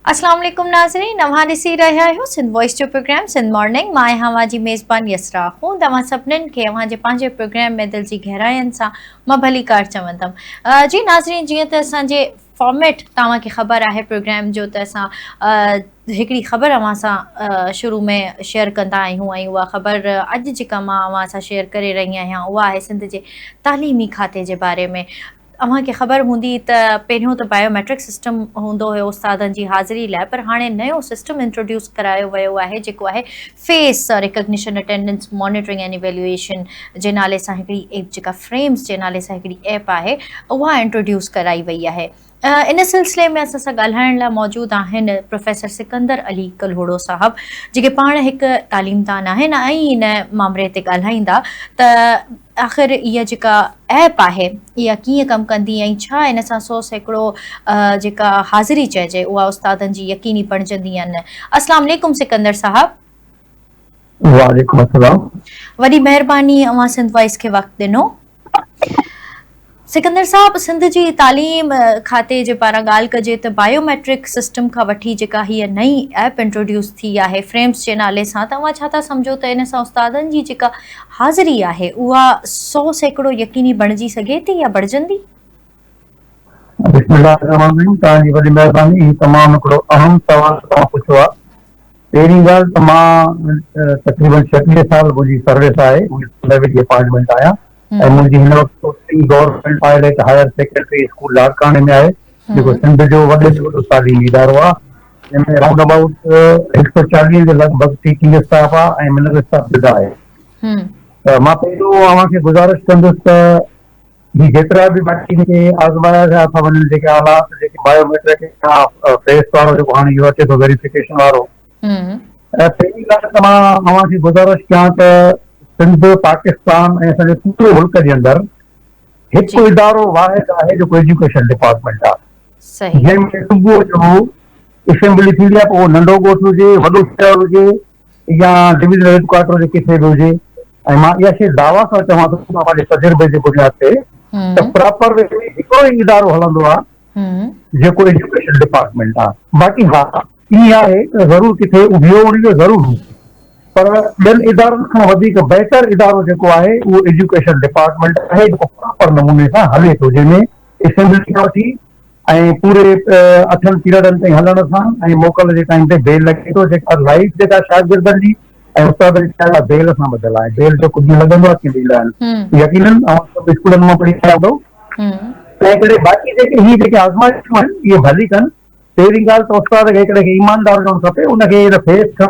अस्सलाम वालेकुम नाज़रीन, नव्हां ॾिसी रहिया आहियो सिंध वॉइस जो प्रोग्राम सिंध मॉर्निंग। मां आहियां जी मेज़बान यसरा हूं। तव्हां सभिनीनि खे अव्हांजे पंहिंजे प्रोग्राम में दिल जी गहराइनि सां मां भली कार चवंदमि। जी नाज़रीन, जीअं त असांजे फॉर्मेट तव्हांखे ख़बर आहे प्रोग्राम जो, त असां हिकिड़ी ख़बर अव्हां सां शुरू में शेयर कंदा आहियूं ऐं उहा ख़बर अॼु जेका मां अव्हां सां शेयर करे रही आहियां उहा आहे सिंध जे तालीमी खाते जे बारे में। अव्हांखे ख़बर हूंदी त पहिरियों त बायोमेट्रिक सिस्टम हूंदो हुयो उस्तादनि जी हाज़िरी लाइ, पर हाणे नयो सिस्टम इंट्रोड्यूस करायो वियो आहे जेको आहे face recognition attendance monitoring and evaluation जे नाले सां हिकिड़ी ऐप, जेका फ्रेम्स जे नाले सां हिकिड़ी ऐप आहे, उहा इंट्रोड्यूस कराई वई आहे। इन सिलसिले में असां सां ॻाल्हाइण लाइ मौजूदु आहिनि प्रोफेसर सिकंदर अली कल्होड़ो साहब, जेके पाण हिकु तालीमदान आहिनि ऐं इन मामले ते ॻाल्हाईंदा त आख़िर इहा जेका ऐप आहे इहा कीअं कमु कंदी ऐं छा इन सां 100% जेका हाज़िरी चइजे उहा उस्तादनि जी यकीनी बणिजंदी आहिनि। अस्सलाम वालेकुम सिकंदर साहब। वालेकुम अस्सलाम। वॾी महिरबानी अव्हां सिंध वॉइस खे वक़्तु ॾिनो। सिकंदर साहब, सिंध जी तालीम खाते जे पारां ॻाल्हि कजे त बायोमेट्रिक सिस्टम खां वठी जेका हीअ नई ऐप इंट्रोड्यूस थी आहे फ्रेम्स जे नाले सां, तव्हां छा था सम्झो त इन सां उस्तादनि जी जेका हाज़िरी आहे उहा 100% यकीनी बणिजी सघे थी या बणिजंदी? बिस्मिल्लाहिर्रहमानिर्रहीम। तव्हांजी वॾी महिरबानी। हीउ तमामु हिकिड़ो अहम सवाल तव्हां पुछियो आहे। पहिरीं ॻाल्हि त मां तक़रीबन 36 साल मुंहिंजी सर्विस आहे, मुंहिंजी डिपार्टमेंट आहियां ऐं मुंहिंजी हिन वक़्तु government pilot higher secondary school लाड़काणे में आहे, जेको सिंध जो वॾे में वॾो तालीमी इदारो आहे। जंहिंमें राउंड अबाउट 140 जे लॻभॻि टीचिंग स्टाफ आहे ऐं मिनरल स्टाफ जुदा आहे। त मां पहिरियों अव्हांखे गुज़ारिश कंदुसि त ही जेतिरा बि बाक़ी जेके आज़माया विया था वञनि, जेके हालात जेके बायोमेट्रिक फेस वारो जेको हाणे इहो अचे थो वेरिफिकेशन वारो, पहिरीं ॻाल्हि त मां अव्हांखे गुज़ारिश कयां त सिंध पाकिस्तान ऐं असांजे पूरे मुल्क जे अंदरि हिकु इदारो वाहिद आहे जेको एजुकेशन डिपार्टमेंट आहे, जंहिंमें सुबुह जो असेंबली थींदी आहे, पोइ नंढो ॻोठु हुजे, वॾो शहर हुजे या डिविजनल हेडक्वार्टर जे किथे बि हुजे। ऐं मां इहा शइ दावा सां चवां थो पंहिंजे तजुर्बे जे बुनियाद ते त प्रॉपर हिकिड़ो ई इदारो हलंदो आहे जेको एजुकेशन डिपार्टमेंट आहे। बाक़ी हा ईअं आहे त ज़रूरु किथे उभियो हुनजो ज़रूरु, पर ॿियनि इदारनि खां वधीक बहितर इदारो जेको आहे उहो एजुकेशन डिपार्टमेंट आहे, जेको प्रॉपर नमूने सां हले थो, जंहिंमें असेंबली खां वठी ऐं पूरे 8 पीरियडनि ताईं हलण सां ऐं मोकल जे टाइम ते बेल लॻे थो, जेका लाइफ जेका शागिर्दनि जी ऐं उस्तादनि जी बेल सां ॿधल आहे। बेल जो कुझु लॻंदो आहे कि ॾींदा आहिनि यकीनन, सभु स्कूलनि मां पढ़ी आया हूंदो। तंहिं करे बाक़ी जेके आज़माइशूं आहिनि इहे भली कनि। पहिरीं ॻाल्हि त उस्ताद खे हिकिड़े खे ईमानदार हुजणु खपे, उनखे फेस खां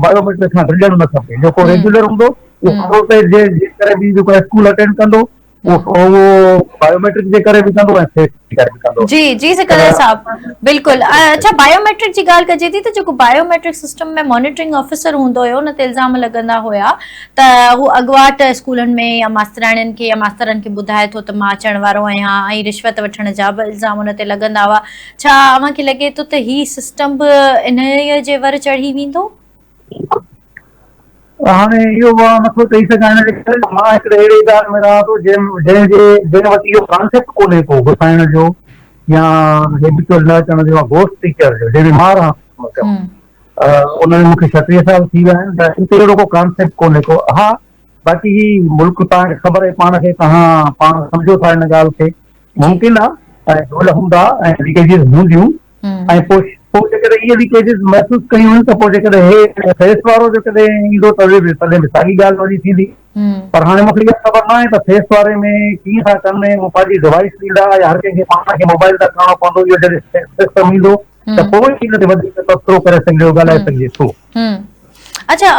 बायोमेट्रिक खां डिॼणु न खपे। जेको रेगुलर हूंदो उहो जे करे बि जेको स्कूल अटेंड कंदो उहो बायोमेट्रिक जे करे बि कंदो ऐं फेस जे करे बि कंदो। जी जी सिकंदर साहब, बिल्कुलु। अच्छा, बायोमेट्रिक जी ॻाल्हि कजे थी त जेको बायोमेट्रिक सिस्टम में मॉनिटरिंग ऑफिसर हूंदो हुयो, उन ते इल्ज़ाम लॻंदा हुया त हू अॻुवाट स्कूलनि में या मास्तराणियुनि खे या मास्तरनि खे ॿुधाए थो त मां अचण वारो आहियां, ऐं रिश्वत वठण जा बि इल्ज़ाम उन ते लॻंदा हुआ। छा अव्हांखे लॻे थो त ही सिस्टम बि इन जे वर चढ़ी वेंदो? हाणे इहो मां नथो चई सघां, हिन जे करे मां हिकिड़े अहिड़े इदारे में रहां थो जंहिं वटि इहो कॉन्सेप्ट कोन्हे को घुसाइण जो या हेबिचुअल न अचण जो, घोस्ट टीचर जो, जंहिंमें मां रहां थो। उन्हनि मूंखे 36 साल थी विया आहिनि, त हिते अहिड़ो को कॉन्सेप्ट कोन्हे को। हा, बाक़ी ही मुल्क तव्हांखे ख़बर आहे, पाण खे तव्हां पाण सम्झो था हिन ॻाल्हि खे, मुमकिन आहे ऐं ढोल हूंदा ऐं लीकेजिस हूंदियूं, ऐं पोइ जेकॾहिं इहे लीकेजिस महसूसु कयूं आहिनि त पोइ जेकॾहिं हे फेस वारो जेकॾहिं ईंदो त तॾहिं बि साॻी ॻाल्हि वरी थींदी। पर हाणे मूंखे इहा ख़बर न आहे त फेस वारे में कीअं था कनि, उहो पंहिंजी डिवाइस ॾींदा या हर कंहिंखे पाण खे मोबाइल था करणो पवंदो। इहो जॾहिं सिस्टम ईंदो त पोइ इन ते वधीक तबसरो करे सघिजे, ॻाल्हाए सघिजे थो। अच्छा,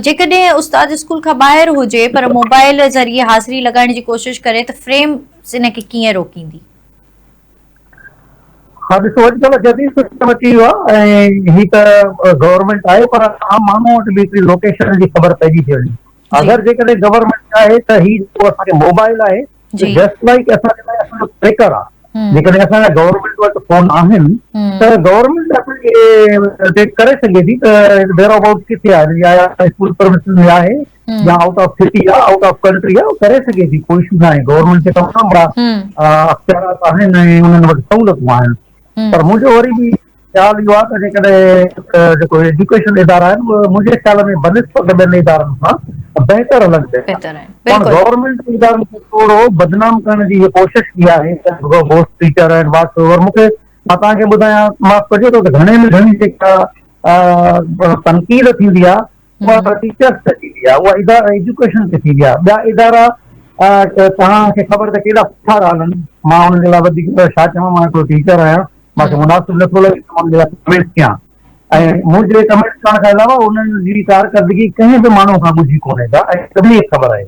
जेकॾहिं उस्ताद स्कूल खां ॿाहिरि हुजे पर मोबाइल ज़रिए हाज़िरी लॻाइण जी कोशिशि करे त फ्रेम इनखे कीअं रोकींदी? हा, ॾिसो अॼुकल्ह जदीद सिस्टम अची वियो आहे ऐं ही त गवर्नमेंट आहे, पर आम माण्हू वटि बि हिकिड़ी लोकेशन जी ख़बर पइजी थी वञे। अगरि जेकॾहिं गवर्नमेंट चाहे त ही जेको असांखे मोबाइल आहे जस्ट लाइक असांजे लाइ असांजो ट्रेकर आहे। जेकॾहिं असांजा गवर्नमेंट वटि फोन आहिनि त गवर्नमेंट असांखे करे सघे थी त वेयर अबाउट किथे आहे, या स्कूल प्रेमिसिस में आहे या आउट ऑफ सिटी आहे, आउट ऑफ कंट्री आहे, करे सघे थी, कोई इशू न आहे। गवर्नमेंट खे तमामु बड़ा अख़्तियारात आहिनि ऐं उन्हनि वटि सहूलियतूं आहिनि। पर मुंहिंजो वरी बि ख़्यालु इहो आहे त जेकॾहिं जेको एजुकेशन इदारा आहिनि उहे मुंहिंजे ख़्याल में बनिस्बत ॿियनि इदारनि सां बहितर हलनि पिया। बेहतर आहिनि, पण बिल्कुलु। गवर्नमेंट इदारनि खे थोरो बदनाम करण जी इहा कोशिशि की आहे त घोस्ट टीचर आहिनि वाट्स ओवर। मूंखे मां तव्हांखे ॿुधायां, माफ़ कजो त घणे में घणी जेका तनक़ीद थींदी आहे उहा टीचर्स ते थींदी आहे, उहा एजुकेशन ते थींदी आहे। ॿिया इदारा तव्हांखे ख़बर त केॾा सुठा था हलनि। मां हुनजे लाइ वधीक छा चवां, मां हिकिड़ो टीचर आहियां, मूंखे मुनासिबु नथो लॻे त मां हुनजे लाइ कमेंट कयां। ऐं मुंहिंजे कमेंट करण खां अलावा उन्हनि जी कारकर्दगी कंहिं बि माण्हू खां ॻुझी कोन्हे का, ऐं सभिनी खे ख़बर आहे।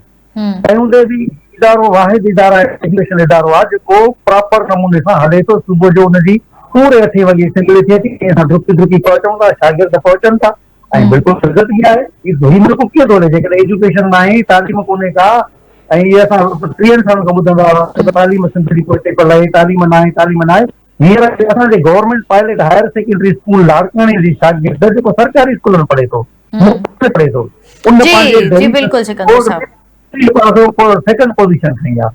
ऐं हूंदे बि इदारो वाहिद इदारा एजुकेशन इदारो आहे जेको प्रॉपर नमूने सां हले थो। सुबुह जो हुनजी पूरे 8 वॻे सिंगल थिए थी, कंहिं सां डुकी डुकी पहुचूं था, शागिर्द पहुचनि था, ऐं बिल्कुलु इज़त बि आहे। ही मुल्क कीअं थो हले जेकॾहिं एजुकेशन न आहे, तालीम कोन्हे का। ऐं इहे असां 30 सालनि खां ॿुधंदा हुआ तालीम सिंधड़ी कोटे पढ़ाई, तालीम न आहे, तालीम न आहे। हींअर असांजे government pilot higher secondary school लाड़काने जी शागिर्द जेको सरकारी स्कूल में पढ़े थो, मुफ़्त में पढ़े थो, उन जी बिल्कुलु सिकंदर साहब। सेकंड पोजीशन खई आहे।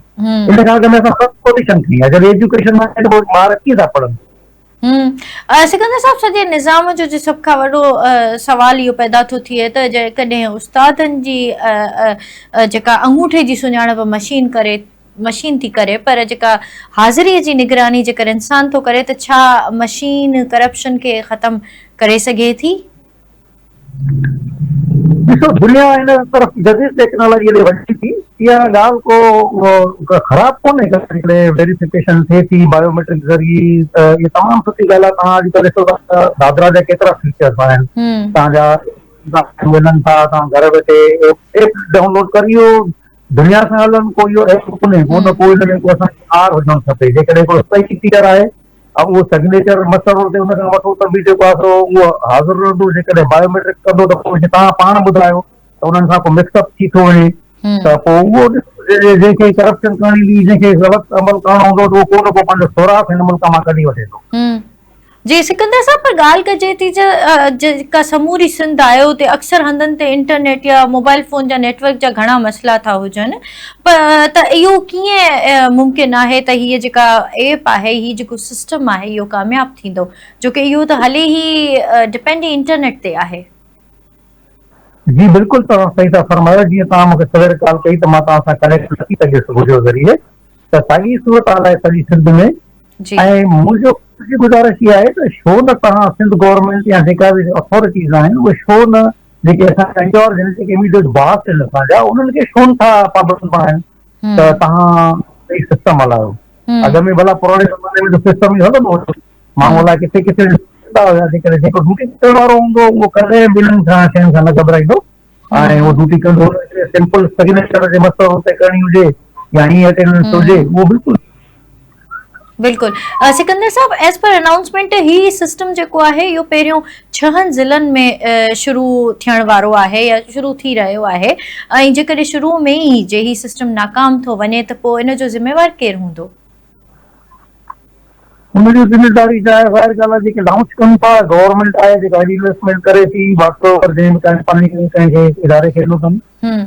इन खां अॻु में असां फर्स्ट पोजीशन खई आहे। जॾहिं एजुकेशन न आहे त पोइ ॿार कीअं था पढ़नि? सिकंदर साहब, सॼे निज़ाम जो सभ खां वॾो सवाल इहो पैदा थो थिए त जेकॾहिं उस्तादनि जी जेका अंगूठे जी सुञाणप मशीन थी करे, पर जेका हाज़िरीअ जी निगरानी जेकर इंसान थो करे, त छा मशीन करप्शन खे ख़तम करे सघे थी? ॾिसो, दुनिया हिन तरफ़ जदीद टेक्नोलॉजी ॾे वञे थी। इहा ॻाल्हि को ख़राबु कोन्हे का, जेकॾहिं वेरिफिकेशन थिए थी बायोमेट्रिक ज़रिए त इहा तमामु सुठी ॻाल्हि आहे। तव्हां अॼुकल्ह ॾिसो था दादरा जा केतिरा फीचर्स आहिनि तव्हांजा, वञनि था तव्हां घर वेठे एप डाउनलोड करियो, दुनिया सां हलनि। कोई इहो एप कोन्हे, को न कोई हुन में को असांखे आर हुजणु खपे। जेकॾहिं को सही टीचर आहे ऐं उहो सिग्नेचर मसलो ते हुन खां वठो त बि जेको आहे उहो हाज़िर रहंदो। जेकॾहिं बायोमेट्रिक कंदो त पोइ तव्हां पाण ॿुधायो त उन्हनि सां को मिक्सअप थी थो वञे, त पोइ उहो जंहिंखे करप्शन करणी हुई, जंहिंखे ग़लति अमल करणो हूंदो, त उहो को न को पंहिंजो सुराख हिन मुल्क मां कढी वठे थो। जी सिकंदर साहब, पर ॻाल्हि कजे थी जेका समूरी सिंध आहे उते अक्सर हंधनि ते इंटरनेट या मोबाइल फोन जा नेटवर्क जा घणा मसइला था हुजनि, त इहो कीअं मुमकिन आहे त हीअ जेका एप आहे, हीअ जेको सिस्टम आहे, इहो कामयाब थींदो, जो की इहो त हले ई डिपेंड ई इंटरनेट ते आहे? जी बिल्कुलु, तव्हां सही था फरमायो। जीअं तव्हां मूंखे सवेर कॉल कई त मां तव्हां सां कनेक्ट नथी सघे सुबुह जो ज़रिए, त साॻी सूरत हाल आहे सॼी सिंध में। ऐं मुंहिंजो गुज़ारिश इहा आहे त छो न तव्हां सिंध गवर्नमेंट या जेका बि अथॉरिटीज़ आहिनि, उहे छो न जेके असांजा इंचार्ज आहिनि, जेके इमीडिएट बॉस आहिनि असांजा, उन्हनि खे छो नथा पाबंद बणाइनि त तव्हां सही सिस्टम हलायो। अॻ में भला पुराणे ज़माने में सिस्टम ई हलंदो हो, माण्हू अलाए किथे किथे हुया। जेकॾहिं जेको ड्यूटी करण वारो हूंदो उहो कॾहिं ॿिन्हिनि खां शयुनि खां न घबराईंदो, ऐं उहो ड्यूटी कंदो। सिंपल सिग्नेचर जे मसलो ते करणी हुजे या हीअं अटेंडेंस हुजे, उहो बिल्कुलु बिल्कुलु। सिकंदर साहब, एज़ पर अनाउंसमेंट ही सिस्टम जेको आहे इहो पहिरियों 6 ज़िलनि में शुरू थियण वारो आहे या शुरू थी रहियो आहे, ऐं जेकॾहिं शुरू में ई जे ही सिस्टम नाकाम थो वञे त पोइ इन जो ज़िम्मेवार केरु हूंदो? हुनजी ज़िमेदारी छा आहे? ज़ाहिर ॻाल्हि आहे, जेके लॉन्च कनि था गवर्नमेंट आहे, जेका इन्वेस्टमेंट करे थी, वास्तव जंहिं कंहिंखे इदारे खे ॾिनो अथनि,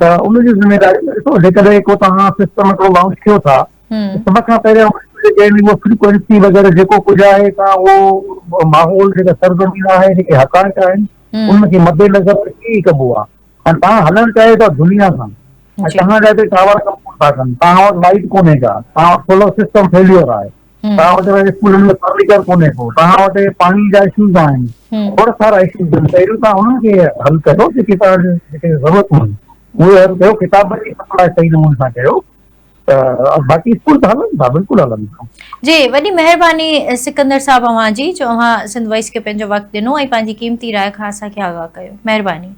त उनजी ज़िमेदारी ॾिसो। जेकॾहिं को तव्हां सिस्टम हिकिड़ो लॉन्च कयो था, सभ खां पहिरियों उहो फ्रीक्वेंसी वग़ैरह जेको कुझु आहे, तव्हां उहो माहौल जेका सरगर्मी आहे, जेके हक़ाइक़ आहिनि, उनखे मद्देनज़र रखी कबो आहे। ऐं तव्हां हलणु चाहियो था दुनिया सां, ऐं तव्हांजा हिते टावर कम था कनि, तव्हां वटि लाइट कोन्हे का, तव्हां वटि सोलर सिस्टम फेलियर आहे, तव्हां वटि स्कूलनि में फर्नीचर कोन्हे को, तव्हां वटि पाणी जा इशूज़ आहिनि, खोड़ सारा इशूज़ आहिनि। पहिरियों तव्हां उन्हनि खे हल कयो जेके तव्हांखे जेके ज़रूरत हूंदी, उहे हल कयो। किताबनि जी सप्लाई सही नमूने सां कयो, त बाक़ी स्कूल त हलनि था, बिल्कुलु हलनि था। जी, वॾी महिरबानी सिकंदर साहब अव्हां जी, जो अव्हां सिंध वॉइस खे पंहिंजो वक़्तु ॾिनो ऐं पंहिंजी क़ीमती राय खां असांखे आगाह कयो। महिरबानी।